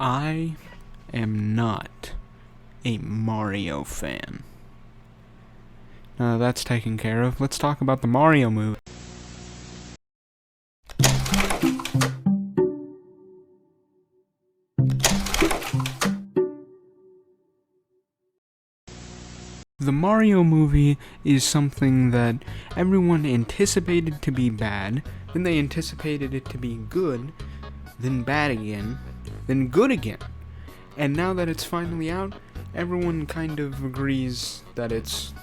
I am not a Mario fan. Now that's taken care of. Let's talk about the Mario movie. The Mario movie is something that everyone anticipated to be bad, then they anticipated it to be good, then bad again, then good again. And now that it's finally out, everyone kind of agrees that it's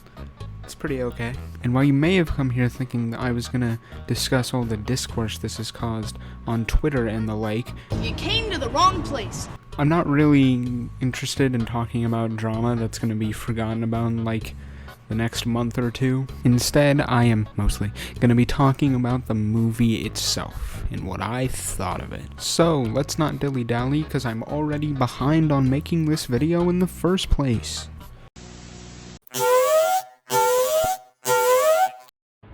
pretty okay. And while you may have come here thinking that I was gonna discuss all the discourse this has caused on Twitter and the like, you came to the wrong place. I'm not really interested in talking about drama that's gonna be forgotten about in like the next month or two. Instead, I am mostly gonna be talking about the movie itself and what I thought of it. So let's not dilly-dally, because I'm already behind on making this video in the first place.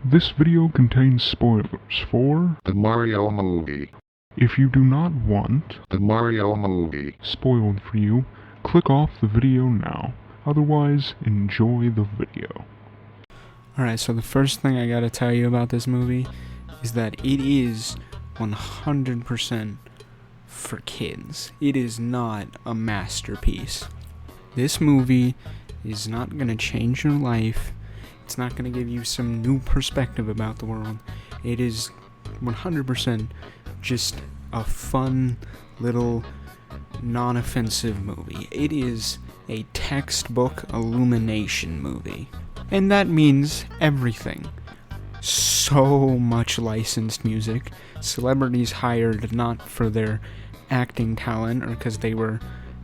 This video contains spoilers for the Mario movie. If you do not want The Mario movie spoiled for you, click off the video now. Otherwise, enjoy the video. Alright, so the first thing I gotta tell you about this movie is that it is 100% for kids. It is not a masterpiece. This movie is not gonna change your life. It's not gonna give you some new perspective about the world. It is 100% just a fun little non-offensive movie. It is a textbook illumination movie. And that means everything. So much licensed music, celebrities hired not for their acting talent or because they were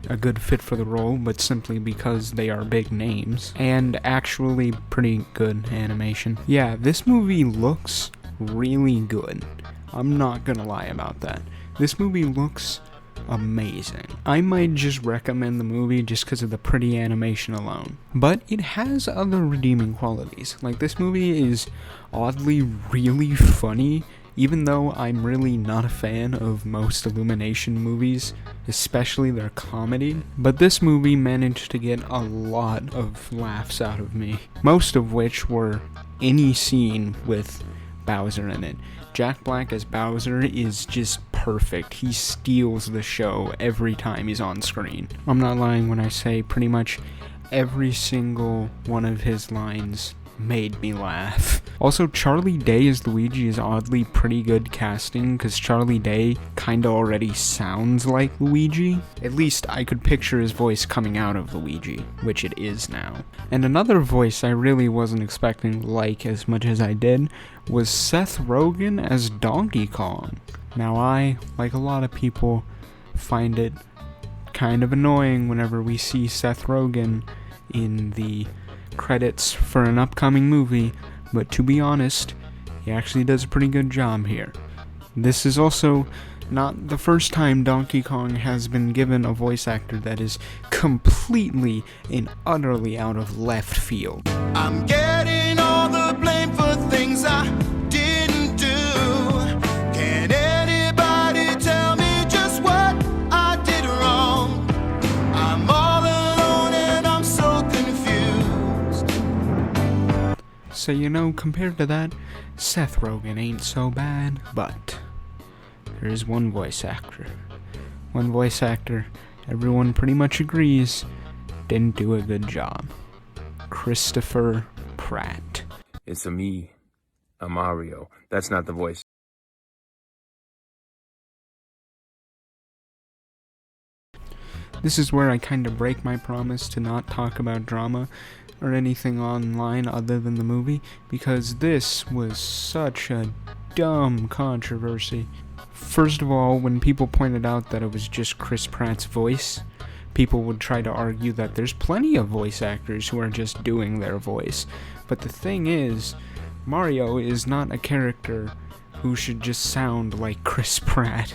a good fit for the role, but simply because they are big names, and actually pretty good animation. Yeah, this movie looks really good. I'm not gonna lie about that. This movie looks amazing. I might just recommend the movie just because of the pretty animation alone. But it has other redeeming qualities. Like, this movie is oddly really funny, even though I'm really not a fan of most Illumination movies, especially their comedy. But this movie managed to get a lot of laughs out of me, most of which were any scene with Bowser in it. Jack Black as Bowser is just perfect. He steals the show every time he's on screen. I'm not lying when I say pretty much every single one of his lines made me laugh. Also, Charlie Day as Luigi is oddly pretty good casting, because Charlie Day kinda already sounds like Luigi. At least I could picture his voice coming out of Luigi, which it is now. And another voice I really wasn't expecting to like as much as I did was Seth Rogen as Donkey Kong. Now I, like a lot of people, find it kind of annoying whenever we see Seth Rogen in the credits for an upcoming movie, but to be honest, he actually does a pretty good job here. This is also not the first time Donkey Kong has been given a voice actor that is completely and utterly out of left field. I'm getting all the blame for things I didn't do. Can anybody tell me just what I did wrong? I'm all alone and I'm so confused. So, you know, compared to that, Seth Rogen ain't so bad, but there is one voice actor. One voice actor everyone pretty much agrees didn't do a good job. Christopher Pratt. It's a me, a Mario. That's not the voice. This is where I kind of break my promise to not talk about drama or anything online other than the movie, because this was such a dumb controversy. First of all, when people pointed out that it was just Chris Pratt's voice, people would try to argue that there's plenty of voice actors who are just doing their voice. But the thing is, Mario is not a character who should just sound like Chris Pratt.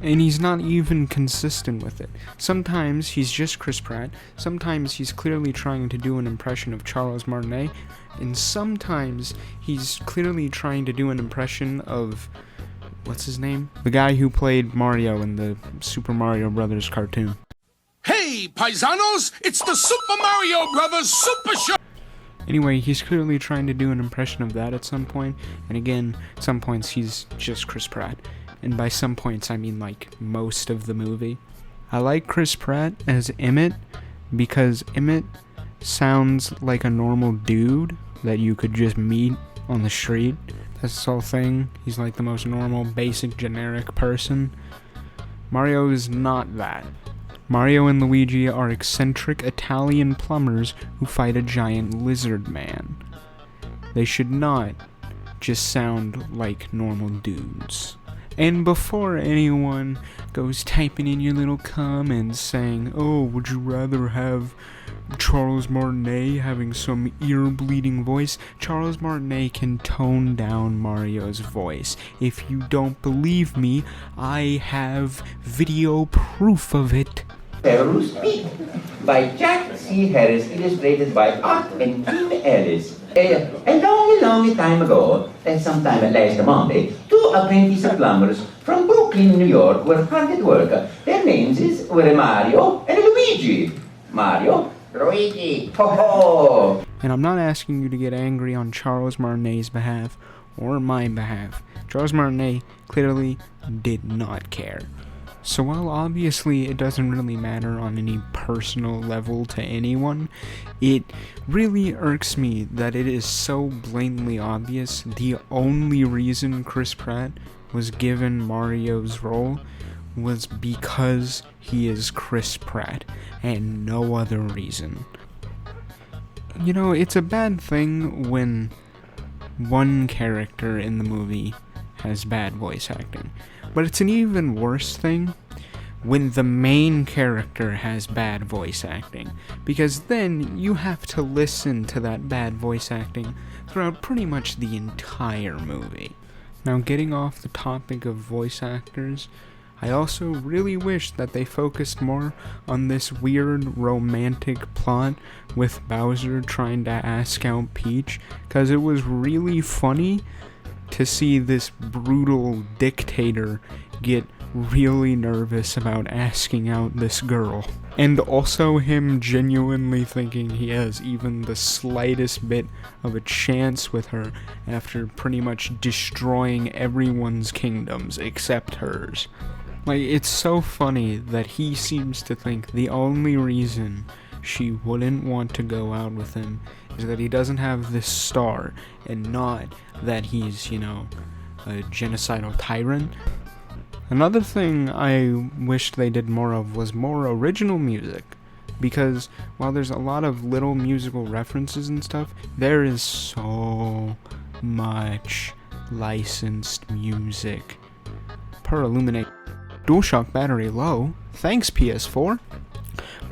And he's not even consistent with it. Sometimes he's just Chris Pratt, sometimes he's clearly trying to do an impression of Charles Martinet, and sometimes he's clearly trying to do an impression of what's his name? The guy who played Mario in the Super Mario Brothers cartoon. Hey, paisanos, it's the Super Mario Brothers Super Show! Anyway, he's clearly trying to do an impression of that at some point, and again, at some points he's just Chris Pratt. And by some points, I mean like most of the movie. I like Chris Pratt as Emmett because Emmett sounds like a normal dude that you could just meet on the street. That's his whole thing. He's like the most normal, basic, generic person. Mario is not that. Mario and Luigi are eccentric Italian plumbers who fight a giant lizard man. They should not just sound like normal dudes. And before anyone goes typing in your little comments saying, oh, would you rather have Charles Martinet having some ear-bleeding voice? Charles Martinet can tone down Mario's voice. If you don't believe me, I have video proof of it. Pharaoh Speak by Jack C. Harris, illustrated by Art and Kim Ellis. A long time ago, sometime last Monday, two apprentice plumbers from Brooklyn, New York were hard at work. Their names were Mario and Luigi. Mario, Luigi, ho ho! And I'm not asking you to get angry on Charles Martinet's behalf or my behalf. Charles Martinet clearly did not care. So while obviously it doesn't really matter on any personal level to anyone, it really irks me that it is so blatantly obvious the only reason Chris Pratt was given Mario's role was because he is Chris Pratt, and no other reason. You know, it's a bad thing when one character in the movie has bad voice acting. But it's an even worse thing when the main character has bad voice acting, because then you have to listen to that bad voice acting throughout pretty much the entire movie. Now, getting off the topic of voice actors, I also really wish that they focused more on this weird romantic plot with Bowser trying to ask out Peach, because it was really funny to see this brutal dictator get really nervous about asking out this girl. And also him genuinely thinking he has even the slightest bit of a chance with her after pretty much destroying everyone's kingdoms except hers. Like, it's so funny that he seems to think the only reason she wouldn't want to go out with him is that he doesn't have this star, and not that he's, you know, a genocidal tyrant. Another thing I wished they did more of was more original music, because while there's a lot of little musical references and stuff, there is so much licensed music. Per Illuminate. DualShock battery low. Thanks, PS4.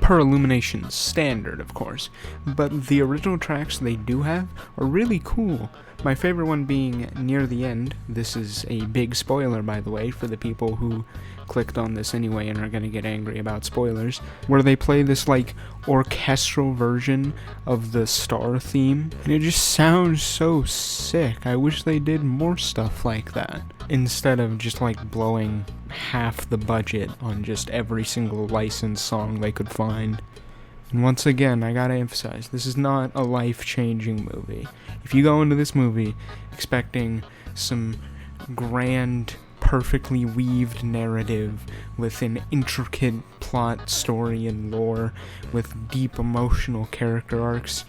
Per Illumination standard, of course, but the original tracks they do have are really cool. My favorite one being Near the End. This is a big spoiler, by the way, for the people who clicked on this anyway and are gonna get angry about spoilers, where they play this, like, orchestral version of the Star theme, and it just sounds so sick. I wish they did more stuff like that, instead of just, like, blowing half the budget on just every single licensed song they could find. And once again, I gotta emphasize, this is not a life-changing movie. If you go into this movie expecting some grand, perfectly weaved narrative with an intricate plot, story, and lore, with deep emotional character arcs,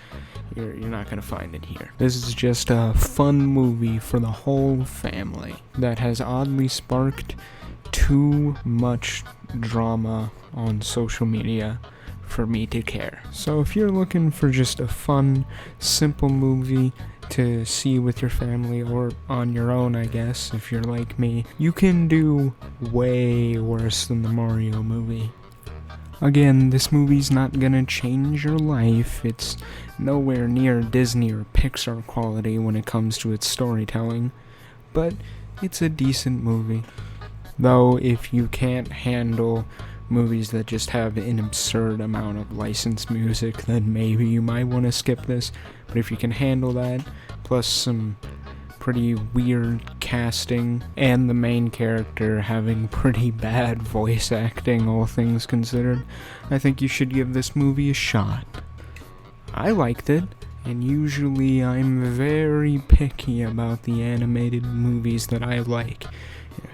you're not gonna find it here. This is just a fun movie for the whole family that has oddly sparked too much drama on social media for me to care. So if you're looking for just a fun, simple movie to see with your family, or on your own, I guess, if you're like me, you can do way worse than the Mario movie. Again, this movie's not gonna change your life. It's nowhere near Disney or Pixar quality when it comes to its storytelling, but it's a decent movie. Though, if you can't handle movies that just have an absurd amount of licensed music, then maybe you might want to skip this. But if you can handle that, plus some pretty weird casting, and the main character having pretty bad voice acting, all things considered, I think you should give this movie a shot. I liked it, and usually I'm very picky about the animated movies that I like,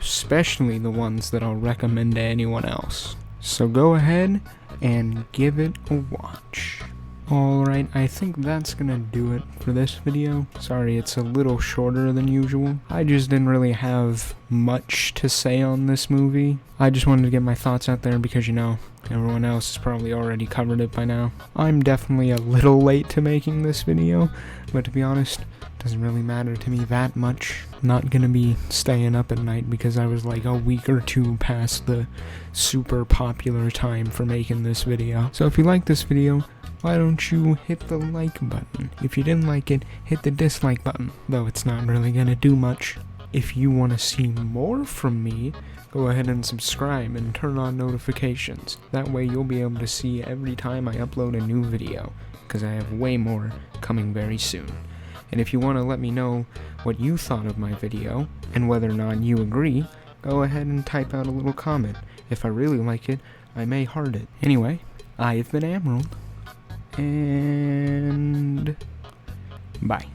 especially the ones that I'll recommend to anyone else. So go ahead and give it a watch. Alright, I think that's gonna do it for this video. Sorry, it's a little shorter than usual. I just didn't really have much to say on this movie. I just wanted to get my thoughts out there because, you know, everyone else has probably already covered it by now. I'm definitely a little late to making this video, but to be honest, it doesn't really matter to me that much. I'm not gonna be staying up at night because I was like a week or two past the super popular time for making this video. So if you like this video, why don't you hit the like button? If you didn't like it, hit the dislike button, though it's not really gonna do much. If you want to see more from me, go ahead and subscribe and turn on notifications. That way you'll be able to see every time I upload a new video, because I have way more coming very soon. And if you want to let me know what you thought of my video, and whether or not you agree, go ahead and type out a little comment. If I really like it, I may heart it. Anyway, I've been Emerald, and bye.